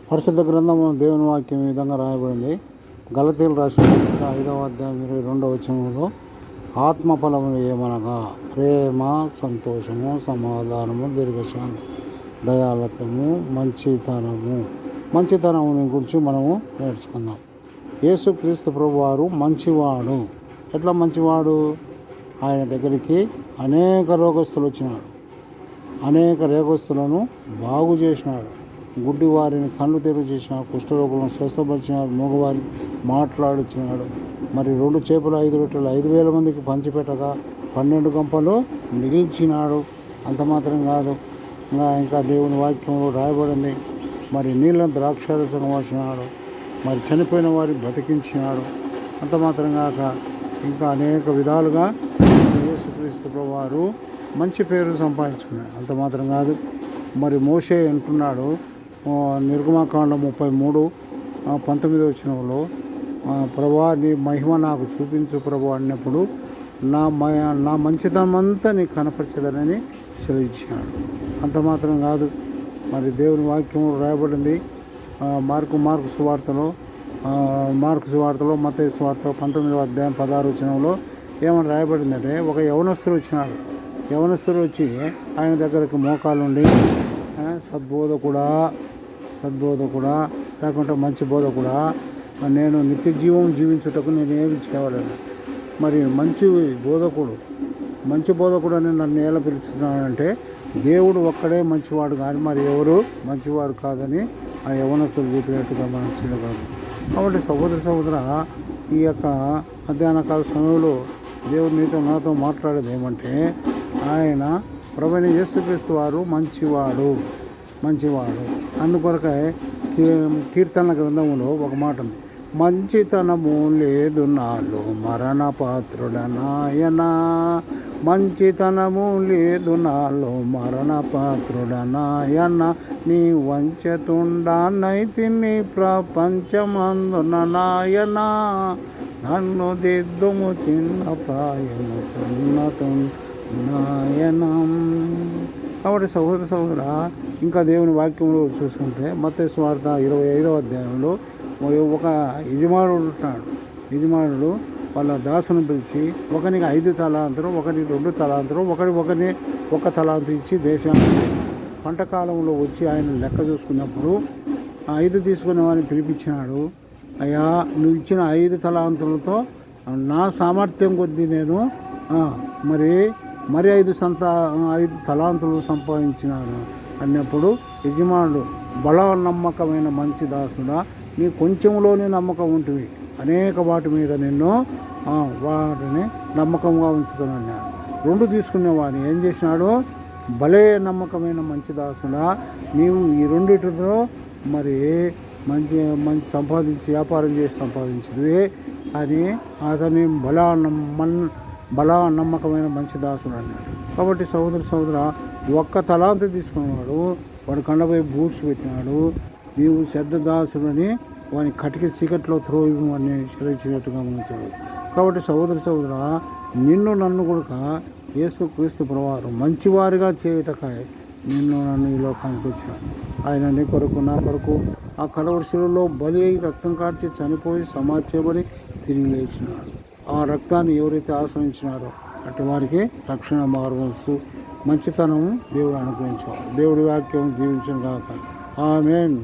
పరిశుద్ధ గ్రంథము దేవుని వాక్యం ఈ విధంగా రాయబడింది. గలతీయులు రాసిన 5వ అధ్యాయం 22వ వచనంలో ఆత్మఫలములు ఏమనగా ప్రేమ, సంతోషము, సమాధానము, దీర్ఘశాంతం, దయాళత్వము, మంచితనముని గురించి మనము నేర్చుకుందాం. యేసుక్రీస్తు ప్రభువారు మంచివాడు. ఎట్లా మంచివాడు? ఆయన దగ్గరికి అనేక రోగస్తులు వచ్చినాడు, అనేక రోగస్తులను బాగు చేసినాడు, గుడ్డి వారిని కళ్ళు తెరువు చేసినాడు, కుష్ఠరోగులను స్వస్థపరిచినాడు, మగవారిని మాట్లాడించినాడు. మరి 2 చేపలు 5 రొట్టెలు 5,000 మందికి పంచిపెట్టగా 12 గంపలు మిగిల్చినాడు. అంత మాత్రం కాదు, ఇంకా దేవుని వాక్యంలో రాయబడింది. మరి నీళ్ళ ద్రాక్షారసం పోసినాడు, మరి చనిపోయిన వారిని బతికించినాడు. అంత మాత్రం కాక ఇంకా అనేక విధాలుగా యేసుక్రీస్తు ప్రభువారు మంచి పేరు సంపాదించుకున్నాడు. అంత మాత్రం కాదు, మరి మోషే అంటున్నాడు నిర్గమకాండం 33:19 వచనంలో, ప్రభువా నీ మహిమ నాకు చూపించు ప్రభు అన్నప్పుడు నా మంచితనం అంతా నీకు కనపరచదనని సెలవిచ్చాడు. అంత మాత్రం కాదు, మరి దేవుని వాక్యం రాయబడింది మార్కు సువార్తలో మత్తయి సువార్త 19వ అధ్యాయం 16వ వచనంలో ఏమని రాయబడిందంటే, ఒక యవనస్తుడు వచ్చినాడు. యవనస్తుడు వచ్చి ఆయన దగ్గరకు మోకాలుండి, సద్బోధకుడా లేకుంటే మంచి బోధకుడా, నేను నిత్య జీవం జీవించుటకు నేనేమి చేయాలని. మరి మంచి బోధకుడు అని నన్ను ఎలా పిలుస్తున్నానంటే, దేవుడు ఒక్కడే మంచివాడు కానీ మరి ఎవరు మంచివాడు కాదని ఆ యవనస్తుడు చెప్పినట్టుగా మనం చూడగలం. కాబట్టి సహోదర ఈ యొక్క మధ్యాహ్న కాల సమయంలో దేవుడు నాతో మాట్లాడేది ఏమంటే, ఆయన ప్రభువైన యేసుక్రీస్తు వారు మంచివాడు. అందుకొరకే కీర్తన గ్రంథంలో ఒక మాట ఉంది, మంచితనము లేదు నాలో మరణపాత్రుడనాయనా, మంచితనము లేదు నాలో మరణపాత్రుడనాయనా, నీ వంచతుండానైతిని ప్రపంచమందున నాయనా, నన్ను దిద్దుము చిన్న ప్రాయము నాయనం. కాబట్టి సహోదర ఇంకా దేవుని వాక్యంలో చూసుకుంటే మత్తయి సువార్త 25వ అధ్యాయంలో ఒక యజమానుడు ఉంటున్నాడు. యజమానుడు వాళ్ళ దాసును పిలిచి ఒకనికి 5 తలాంతులు, ఒకరికి 2 తలాంతులు, ఒకరిని 1 తలాంతు ఇచ్చి దేశానికి పంటకాలంలో వచ్చి ఆయన లెక్క చూసుకున్నప్పుడు 5 తీసుకునే వారిని పిలిపించినాడు. అయ్యా, నువ్వు ఇచ్చిన 5 తలాంతులతో నా సామర్థ్యం కొద్దీ నేను మరి 5 తలాంతులు సంపాదించినాను అన్నప్పుడు యజమానుడు, నమ్మకమైన మంచి దాసుడా, నీ కొంచెంలోనే నమ్మకం ఉంటుంది, అనేక వాటి మీద నిన్ను వాటిని నమ్మకంగా ఉంచుతానన్నాడు. 2 తీసుకునేవాడిని ఏం చేసినాడు, భలే నమ్మకమైన మంచి దాసుడా, నీవు ఈ 2 మరి మంచి వ్యాపారం చేసి సంపాదించినవే అని అతని నమ్మకమైన మంచి దాసుడు అన్నాడు. కాబట్టి సహోదర 1 తలాంతు తీసుకున్నవాడు వాడు కండపై బూట్స్ పెట్టినాడు, నీవు శ్రద్ధ దాసుడు అని వాని కటికి చీకట్లో త్రోవని సెలవిచ్చినట్టుగా ఉంచాడు. కాబట్టి సహోదర నన్ను కూడా యేసుక్రీస్తు ప్రభువారు మంచివారిగా చేయుటకాయ నన్ను ఈ లోకానికి వచ్చాడు. ఆయన నీ కొరకు నా కొరకు ఆ కలవరి శిలువలో బలి అయి రక్తం కార్చి చనిపోయి సమాధి చేయబడి తిరిగి లేచినాడు. ఆ రక్తాన్ని ఎవరైతే ఆశ్రయించినారో అటు వారికి రక్షణ మార్గస్తూ మంచితనము దేవుడు అనుగ్రహించాడు. దేవుడి వాక్యం జీవించును గాక. ఆమేన్.